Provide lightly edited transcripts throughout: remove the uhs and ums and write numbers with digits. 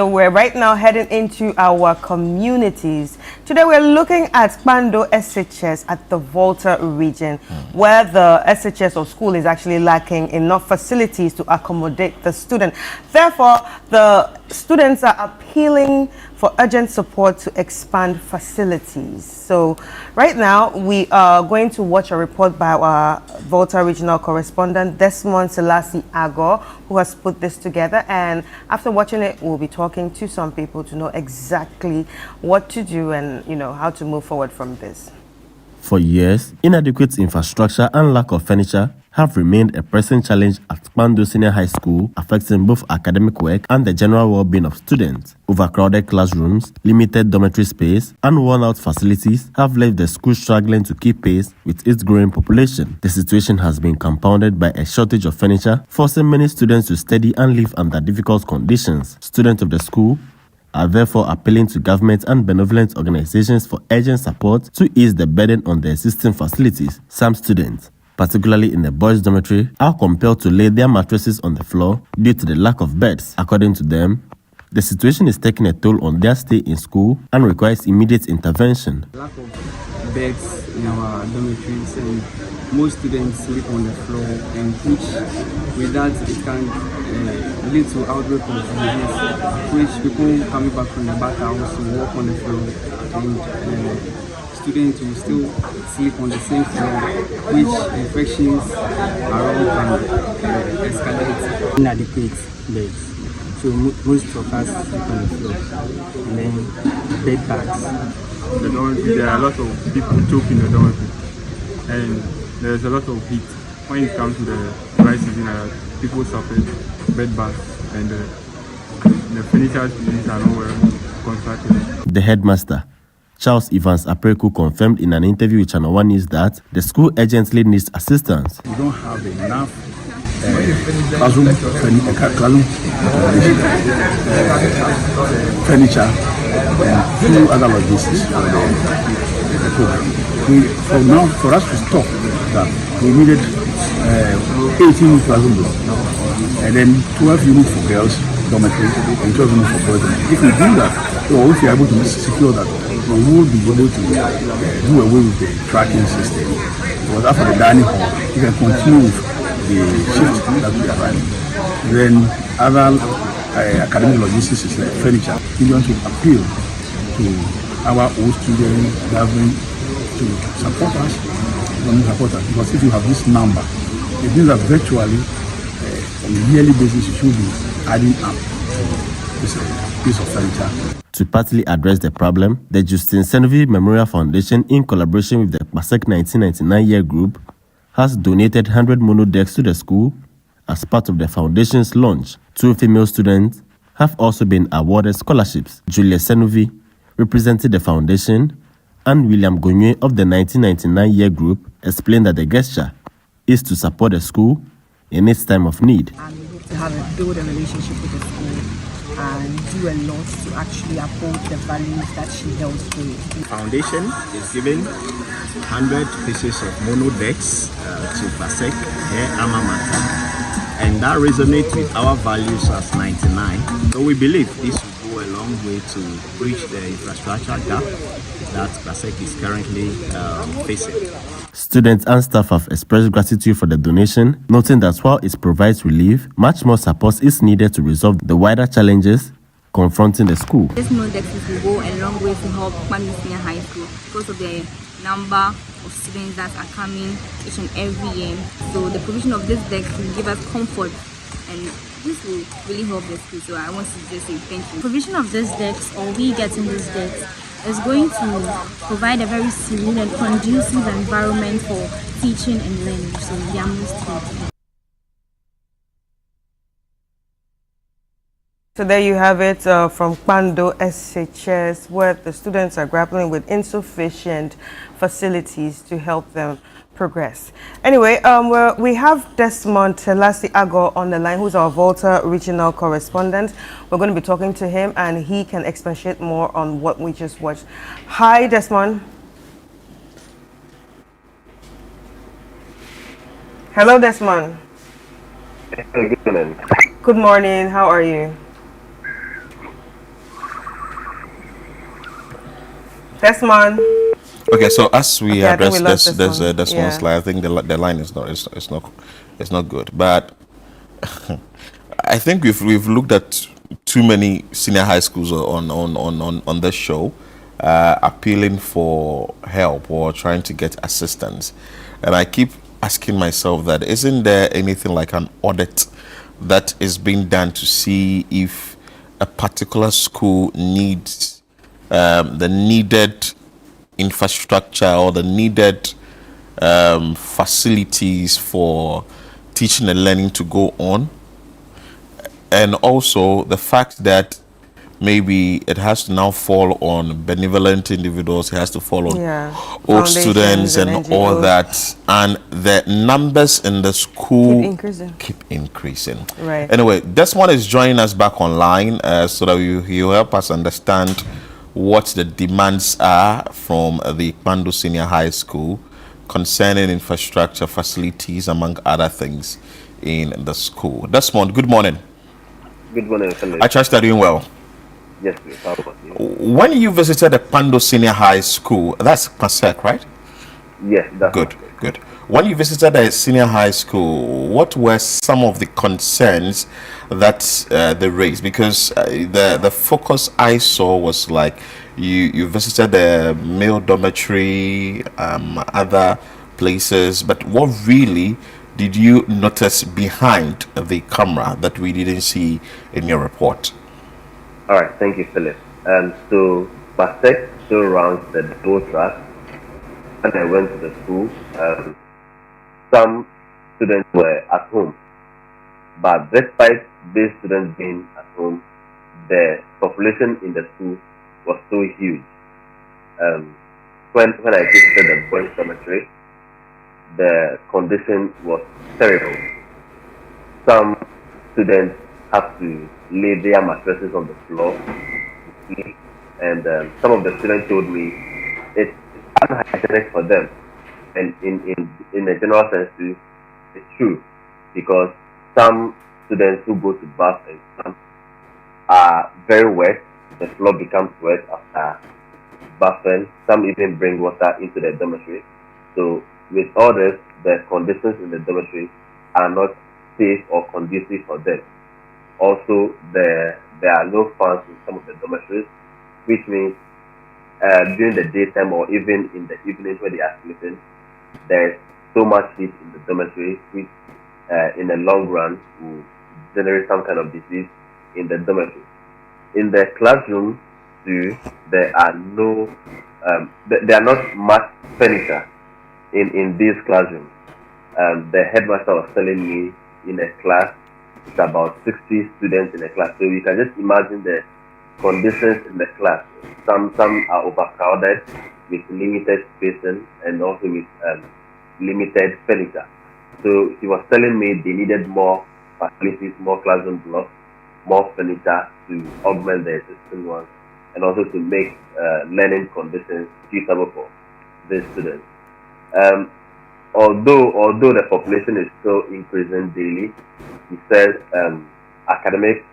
So we're right now heading into our communities. Today we're looking at Kpando SHS at the Volta region, where the SHS or school is actually lacking enough facilities to accommodate the student. Therefore, the students are appealing for urgent support to expand facilities. So right now we are going to watch a report by our Volta regional correspondent Desmond Selassie Agor, who has put this together, and after watching it we'll be talking to some people to know exactly what to do and how to move forward from this. For years, inadequate infrastructure and lack of furniture have remained a pressing challenge at Kpando Senior High School, affecting both academic work and the general well-being of students. Overcrowded classrooms, limited dormitory space, and worn-out facilities have left the school struggling to keep pace with its growing population. The situation has been compounded by a shortage of furniture, forcing many students to study and live under difficult conditions. Students of the school are therefore appealing to government and benevolent organizations for urgent support to ease the burden on the existing facilities. Some students, particularly in the boys' dormitory, are compelled to lay their mattresses on the floor due to the lack of beds. According to them, the situation is taking a toll on their stay in school and requires immediate intervention. Lack of beds in our dormitories, and most students sleep on the floor, and which with that it can lead to outbreak of disease, which people coming back from the bathhouse will walk on the floor, and students will still sleep on the same floor, which infections around can escalate. Inadequate beds, so most of us sleep on the floor, and then bed bags. There are a lot of people choking the dormitory, and there's a lot of heat. When it comes to the dry season, people suffer bed bags, and the furniture units are not well constructed. The headmaster, Charles Evans Apreku, confirmed in an interview with ChannelOne News that the school urgently needs assistance. We don't have enough classroom furniture and few other logistics for the program. For us to stop that, we needed 18 classroom blocks, and then 12 units for girls dormitory and 12 units for boys dormitory. If we do that, or if we are able to secure that, we will be able to do away with the tracking system. Because after the dining hall, you can continue with the shift that we are running. Then other academic logistics is like furniture. We want to appeal to our old students, government, to support us, because if you have this number, it means that virtually on a yearly basis you should be adding up this piece of furniture. To partly address the problem, the Justin Senovy Memorial Foundation, in collaboration with the Pasek 1999 year group, has donated 100 mono decks to the school as part of the foundation's launch. 2 female students have also been awarded scholarships. Julia Senovy, representing the foundation, and William Gonye of the 1999 year group explained that the gesture is to support the school in its time of need. And we hope to build a relationship with the school and do a lot to actually uphold the values that she held true. The foundation is giving 100 pieces of mono decks to Pasek, her alma mater, and that resonates with our values as 99. So we believe this will go a long way to bridge the infrastructure gap that Pasek is currently facing. Students and staff have expressed gratitude for the donation, noting that while it provides relief, much more support is needed to resolve the wider challenges confronting the school. This monodex will go a long way to help Kpando Senior High School because of the number of students that are coming each and every year. So the provision of this deck will give us comfort, and this will really help the school. So I want to just say thank you. Provision of this decks, or we getting this decks, is going to provide a very serene and conducive environment for teaching and learning. So we are most grateful. So there you have it from Kpando SHS, where the students are grappling with insufficient facilities to help them progress. Anyway, we have Desmond Selassie Agor on the line, who's our Volta regional correspondent. We're going to be talking to him, and he can expatiate more on what we just watched. Hi, Desmond. Hello, Desmond. Good morning. Good morning. How are you? Desmond. Okay, so as we Okay, I think address we lost this one Yeah. slide, I think the line is not it's not good. But I think we've looked at too many senior high schools on this show, appealing for help or trying to get assistance, and I keep asking myself that isn't there anything like an audit that is being done to see if a particular school needs the needed infrastructure or the needed facilities for teaching and learning to go on, and also the fact that maybe it has to now fall on benevolent individuals, it has to fall on old students and all that, and the numbers in the school keep increasing. Right. Anyway, this one is joining us back online so that you help us understand what the demands are from the Kpando Senior High School concerning infrastructure, facilities, among other things in the school. Desmond, good morning. Good morning, Philip. I trust you're doing well. Yes, please. How about you? When you visited the Kpando Senior High School, that's Pasek, right? Yes, that's good. Good. When you visited the senior high school, what were some of the concerns that they raised? Because the focus I saw was like you visited the male dormitory, other places, but what really did you notice behind the camera that we didn't see in your report? All right, thank you, Philip. So Pasek still runs the dual track. When I went to the school, some students were at home, but despite these students being at home, the population in the school was so huge. When I visited the boys' dormitory, the condition was terrible. Some students have to lay their mattresses on the floor to sleep, and some of the students told me it's unhygienic for them, and in a general sense too, it's true, because some students who go to bath and some are very wet. The floor becomes wet after bathing. Some even bring water into the dormitory. So with all this, the conditions in the dormitory are not safe or conducive for them. Also, there are no fans in some of the dormitories, which means during the daytime or even in the evenings when they are sleeping, there's so much heat in the dormitory, which in the long run will generate some kind of disease in the dormitory. In the classroom too, there are not much furniture in these classrooms. The headmaster was telling me in a class, it's about 60 students in a class. So you can just imagine the conditions in the class. Some are overcrowded with limited spacing and also with limited furniture. So he was telling me they needed more facilities, more classroom blocks, more furniture to augment the existing ones, and also to make learning conditions suitable for these students. Although the population is still increasing daily, he says academic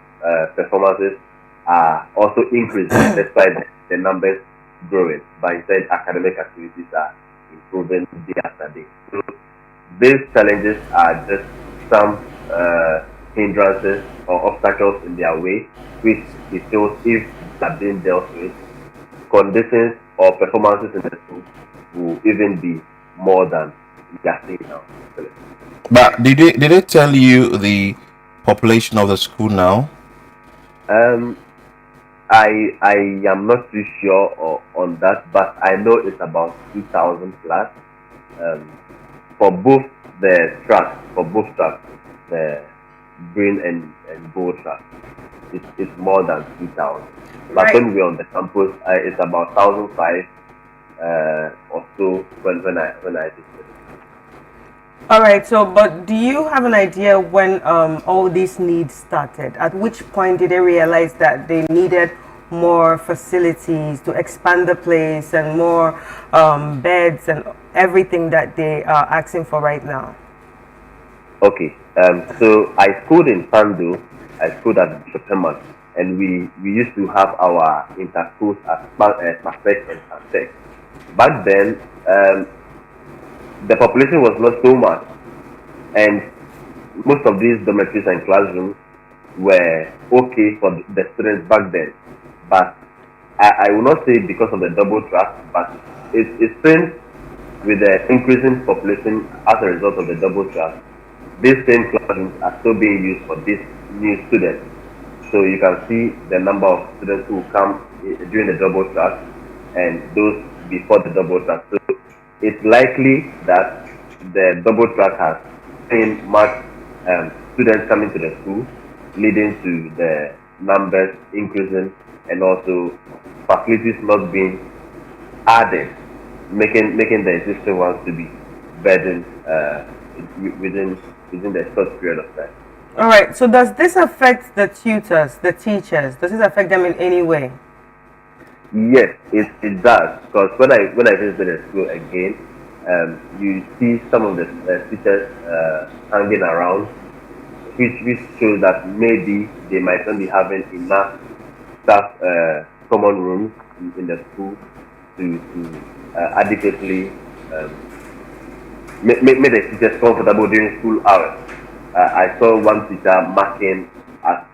performances are also increasing despite the numbers growing. But he said academic activities are improving day after day. So these challenges are just some hindrances or obstacles in their way, which he feels if they are being dealt with, conditions or performances in the school will even be more than we are seeing now. But did they tell you the population of the school now? I am not too sure on that, but I know it's about 2,000 plus for both the tracks, the green and gold track. It's more than 2,000. But when we're on the campus, it's about 1,500 or so when I visited. All right. So, but do you have an idea when all these needs started? At which point did they realize that they needed more facilities to expand the place and more beds and everything that they are asking for right now? Okay. So I schooled in Kpando. I schooled at Bishop Headmaster, and we used to have our interschools as Pasek and Pasek. Back then, the population was not so much, and most of these dormitories and classrooms were okay for the students back then. But I will not say because of the double track, but it seems with the increasing population as a result of the double track, these same classrooms are still being used for these new students. So you can see the number of students who come during the double track and those before the double track. So it's likely that the double track has seen much students coming to the school, leading to the numbers increasing and also facilities not being added, making the existing ones to be burdened within the short period of time. All right. So does this affect the tutors, the teachers? Does this affect them in any way? Yes, it does. Because when I visited the school again, you see some of the teachers hanging around, which shows that maybe they might not be having enough staff common rooms in the school to adequately make the teachers comfortable during school hours. I saw one teacher marking at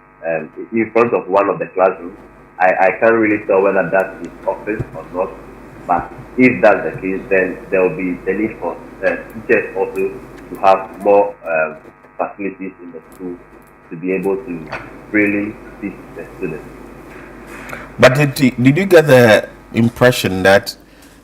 in front of one of the classrooms. I can't really tell whether that's his office or not, but if that's the case, then there will be the need for teachers also to have more facilities in the school to be able to really teach the students. But did you get the impression that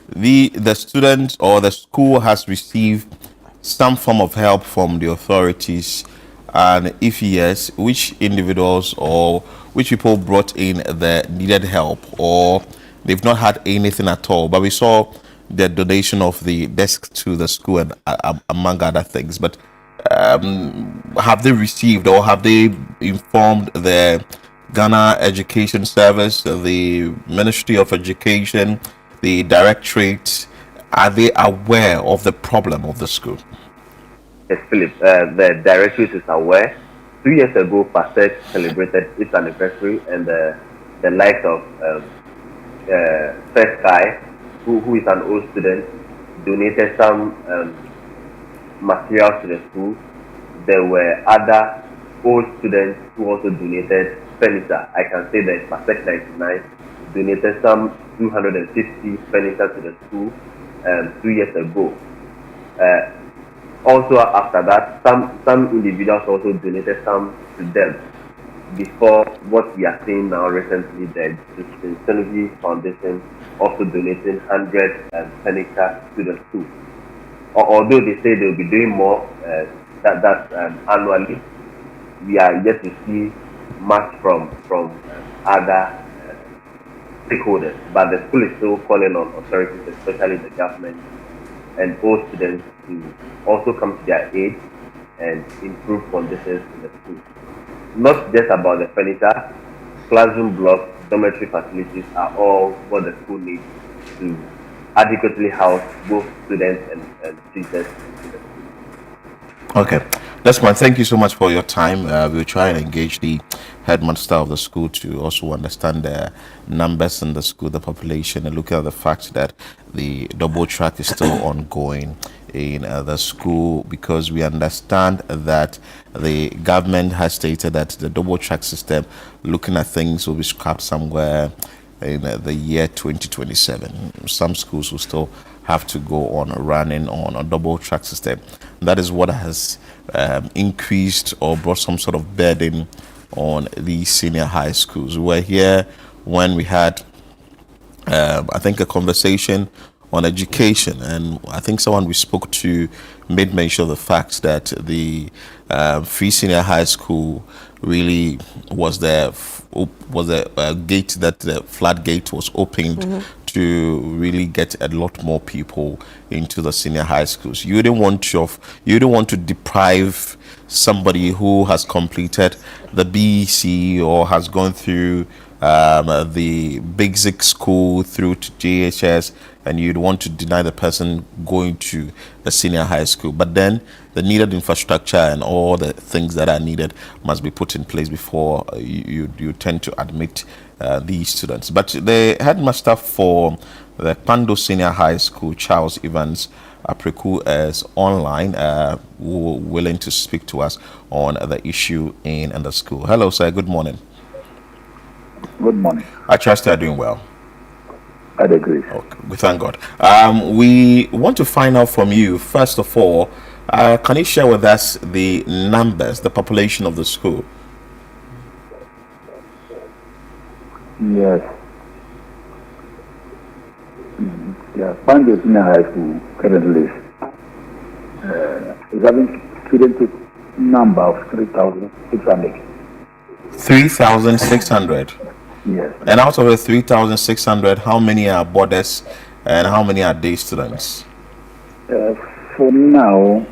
the student or the school has received some form of help from the authorities? And if yes, which individuals or which people brought in the needed help, or they've not had anything at all? But we saw the donation of the desk to the school and among other things. But have they received or have they informed the Ghana Education Service, the Ministry of Education, the Directorate? Are they aware of the problem of the school? Yes, Philip, the Directorate is aware. 2 years ago, PASEC celebrated its anniversary, and the likes of First Guy, who is an old student, donated some materials to the school. There were other old students who also donated furniture. I can say that PASEC 99 donated some 250 furniture to the school 2 years ago. Also, after that, some individuals also donated some to them. Before what we are seeing now recently, the Synergy Foundation also donating 100 furniture to the school. Although they say they'll be doing more annually, we are yet to see much from other stakeholders. But the school is still calling on authorities, especially the government and all students, to also come to their aid and improve conditions in the school. Not just about the furniture, classroom blocks, dormitory facilities are all what the school needs to adequately house both students and teachers in the school. Okay, Desmond, thank you so much for your time. We'll try and engage the headmaster of the school to also understand the numbers in the school, the population, and look at the fact that the double track is still ongoing in the school, because we understand that the government has stated that the double track system, looking at things, will be scrapped somewhere in the year 2027. Some schools will still have to go on running on a double track system. That is what has increased or brought some sort of burden on the senior high schools. We were here when we had I think a conversation on education, and I think someone we spoke to made mention of the fact that the Free Senior High School really was the gate, that the floodgate was opened to really get a lot more people into the senior high schools. You didn't want to deprive somebody who has completed the BEC or has gone through the basic school through to GHS, and you'd want to deny the person going to the senior high school. But then the needed infrastructure and all the things that are needed must be put in place before you tend to admit these students. But the headmaster for the Kpando Senior High School, Charles Evans Apreku, is online, willing to speak to us on the issue in the school. Hello, sir. Good morning. Good morning. I trust you are doing well. I agree. Okay, we thank God. We want to find out from you, first of all, can you share with us the numbers, the population of the school? Yes. Yeah, Kpando Senior High School currently is having student number of 3,600. 3,600. Yes. And out of the 3,600, how many are boarders and how many are day students? For now,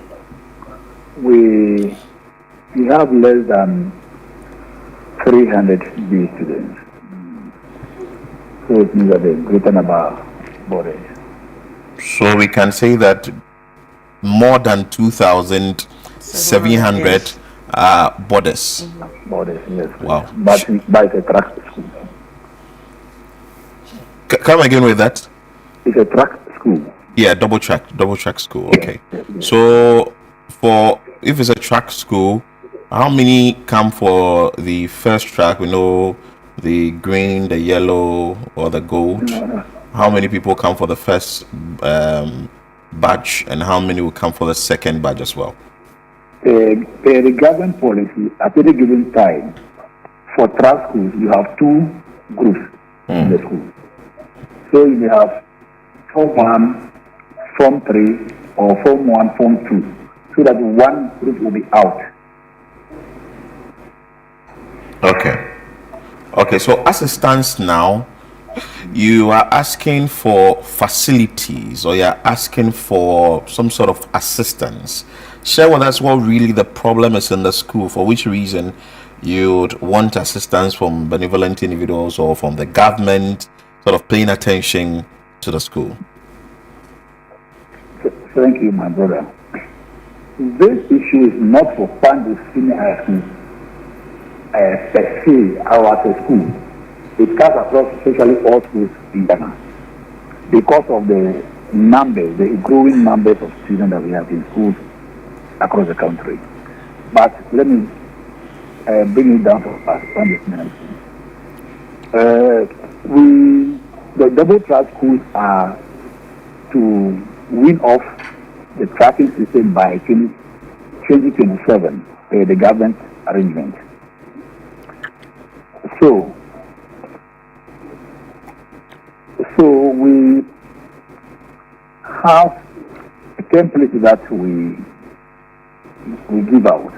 we have less than 300 day students. So it means that a greater number of boarders. So we can say that more than 2,700 are boarders. Boarders, yes. Wow. But it's a track school. Come again with that? It's a track school. Yeah, double track school. Okay. Yes, yes. So if it's a track school, how many come for the first track? We know the green, the yellow, or the gold. How many people come for the first badge, and how many will come for the second badge as well? The government policy at any given time for track schools, you have two groups in the school. So you may have Form 1, Form 3, or Form 1, Form 2, so that one group will be out. Okay, so as it stands now, you are asking for facilities, or you're asking for some sort of assistance. Share with us what really the problem is in the school, for which reason you'd want assistance from benevolent individuals or from the government, sort of paying attention to the school. Thank you, my brother. This issue is not for Kpando Senior High School per se, or as a school. It cuts across essentially all schools in Ghana because of the numbers, the growing numbers of students that we have in schools across the country. But let me bring it down to us. The double track schools are to win off the tracking system by 2027, the government arrangement. So we have a template that we give out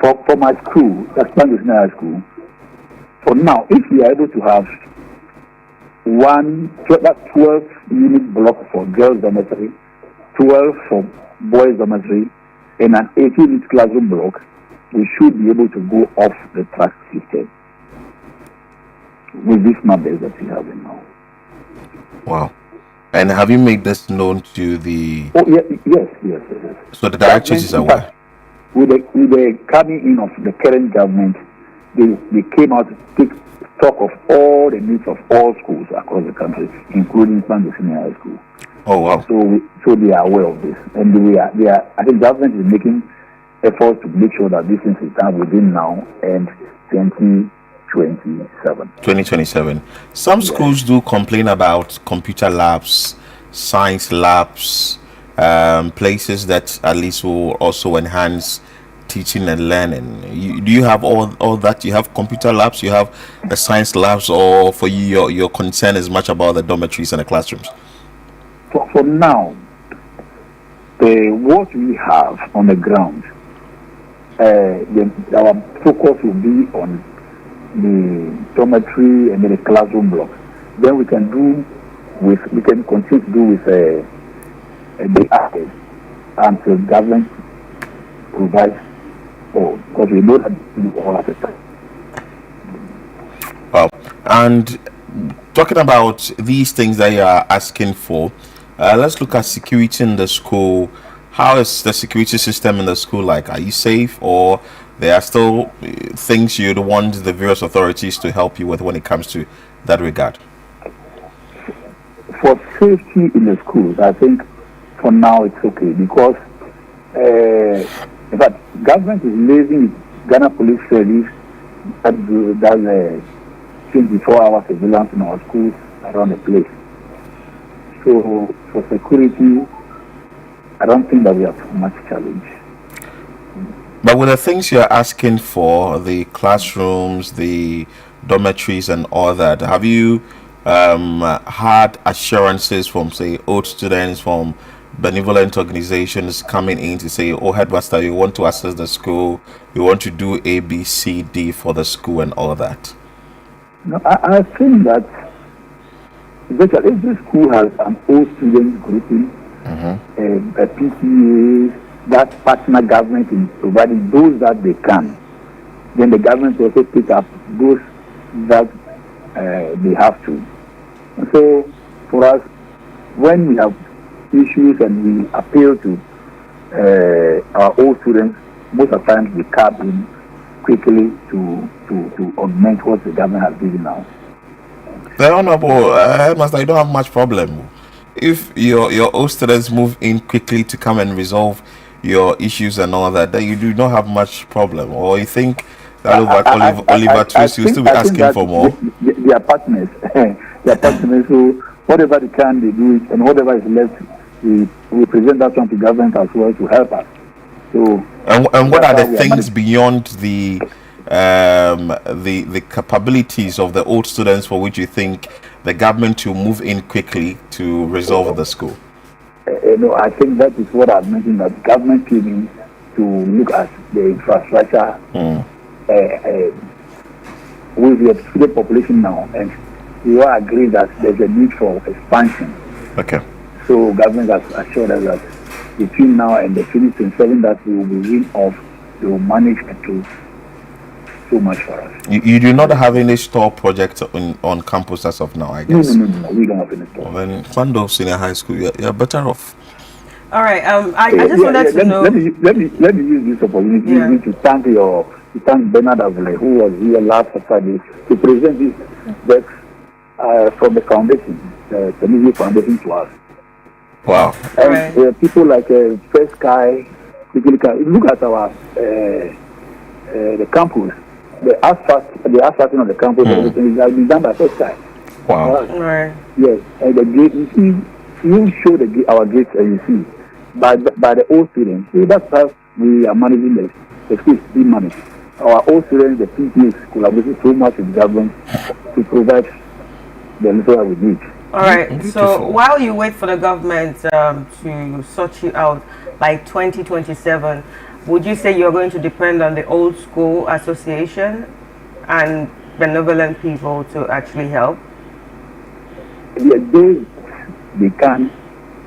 for my school, that's Kpando Senior High School. For now, if we are able to have 12-unit block for girls dormitory, 12 for boys dormitory, and an 18-unit classroom block, we should be able to go off the track system with these numbers that we have now. Wow. And have you made this known to the... Oh, yes. So the directors is aware? With the coming in of the current government, they came out to take stock of all the needs of all schools across the country, including Kpando Senior High School. Oh, wow. So they are aware of this. And they are, I think government is making efforts to make sure that this thing is done within now and 2027. Some schools do complain about computer labs, science labs, places that at least will also enhance teaching and learning. Do you have all that? You have computer labs, you have the science labs, or for you your concern is much about the dormitories and the classrooms? For now, what we have on the ground, our focus will be on the dormitory and then the classroom block. Then we can continue to do with the others until government provides all, because we know that we do all at the time. Well, And talking about these things that you are asking for, let's look at security in the school. How is the security system in the school like? Are you safe, or there are still things you'd want the various authorities to help you with when it comes to that regard? For safety in the schools, I think for now it's okay because, in fact, government is raising Ghana Police Service that does 24-hour surveillance in our schools around the place. So for security, I don't think that we have much challenge. But with the things you're asking for, the classrooms, the dormitories and all that, have you had assurances from, say, old students, from benevolent organizations coming in to say, oh, Headmaster, you want to assess the school, you want to do A, B, C, D for the school and all that? No, I think that virtually every school has an old student grouping, a PTA, that partner government in providing those that they can. Then the government also pick up those that they have to. And so for us, when we have issues and we appeal to our old students, most of the time we cap in quickly to augment what the government has given now. The Honorable Headmaster, you don't have much problem. If your old students move in quickly to come and resolve your issues and all that, then you do not have much problem. Or you think that Oliver Twist will still be asking for more? They are partners. They are partners, so whatever they can, they do it, and whatever is left, we present that one to government as well to help us. So, and what are the things beyond the capabilities of the old students for which you think the government will move in quickly to resolve the school? No, I think that is what I mentioned, that government came in to look at the infrastructure with the student population now, and we all agree that there's a need for expansion. Okay. So government has assured us that between now and the 2027 that we will be rid of, they will manage to do so much for us. You do not have any store project on campus as of now, I guess? No, we don't have any store. Well, then Kpando Senior High School, you're better off. All right. I just wanted to know. Let me use this opportunity to thank Bernard Avile, who was here last Saturday, to present this desk from the foundation, the community foundation, to us. Wow. And people like First Sky, look at our the campus, the asphalting of the campus, everything has been done by First Sky. Wow. Right. Yes, and the gate, you see, you show our gates and you see, by the old students. See, that's how we are managing the schools being managed. Our old students, the PTAs, collaborating so much with the government to provide the little we need. All right. So while you wait for the government to sort you out by 2027, would you say you're going to depend on the old school association and benevolent people to actually help? Yeah,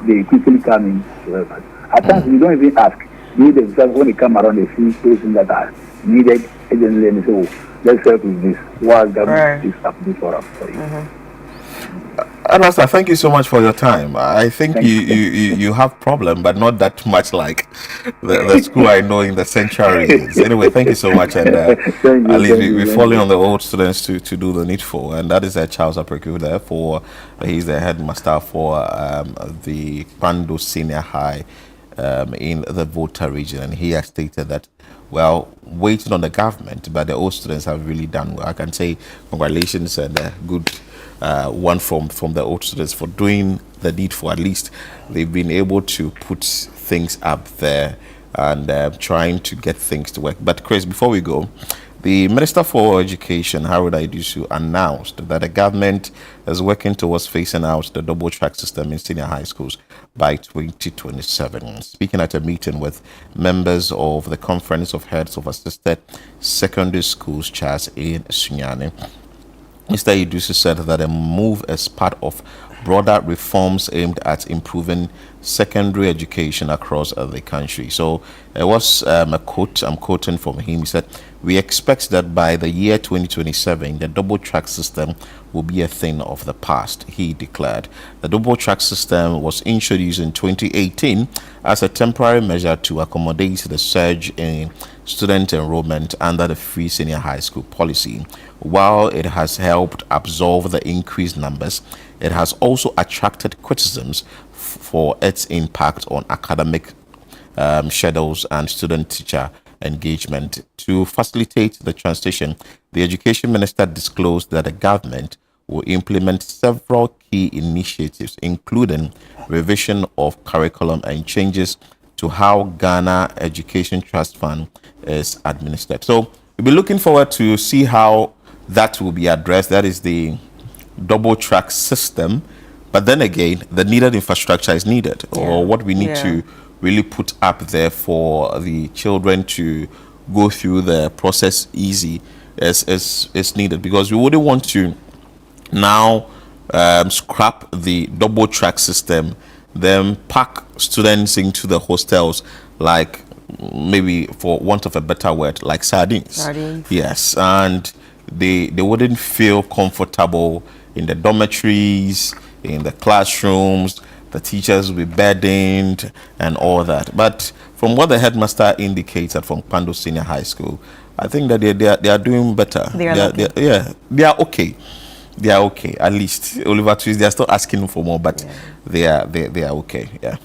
they quickly come in to help us. At times we don't even ask. They themselves, when they come around, they see persons that are needed, and then they say, oh, let's help with this. While government is happening for us. Headmaster, thank you so much for your time. I think you have problem, but not that much like the school I know in the sanctuary is. Anyway, thank you so much, and I'll leave we're following on the old students to do the needful, and that is Charles Apreku there he's the headmaster for the Kpando Senior High in the Volta region, and he has stated that, well, waiting on the government, but the old students have really done well. I can say congratulations and good one from the old students for doing the needful. At least they've been able to put things up there and trying to get things to work. But Chris, before we go, the Minister for Education, Harold Idusu, announced that the government is working towards phasing out the double track system in senior high schools by 2027. Speaking at a meeting with members of the Conference of Heads of Assisted Secondary Schools, CHAS, in Sunyani, Mr. Idusu said that the move is part of broader reforms aimed at improving secondary education across the country. So it was a quote, I'm quoting from him. He said, "We expect that by the year 2027, the double track system will be a thing of the past," he declared. The double track system was introduced in 2018 as a temporary measure to accommodate the surge in student enrollment under the free senior high school policy. While it has helped absorb the increased numbers, it has also attracted criticisms for its impact on academic schedules and student-teacher engagement. To facilitate the transition, the Education Minister disclosed that the government will implement several key initiatives, including revision of curriculum and changes to how Ghana Education Trust Fund is administered. So we'll be looking forward to see how that will be addressed. That is the double track system. But then again, the needed infrastructure is needed, or what we need to really put up there for the children to go through the process easy is needed, because we wouldn't want to now scrap the double track system, then pack students into the hostels like, maybe for want of a better word, like sardines. Yes, and they wouldn't feel comfortable in the dormitories, in the classrooms. The teachers will be burdened and all that. But from what the headmaster indicated from Kpando Senior High School, I think that they are doing better. They are okay. They are okay. At least Oliver Twist, they are still asking for more, but they are okay. Yeah.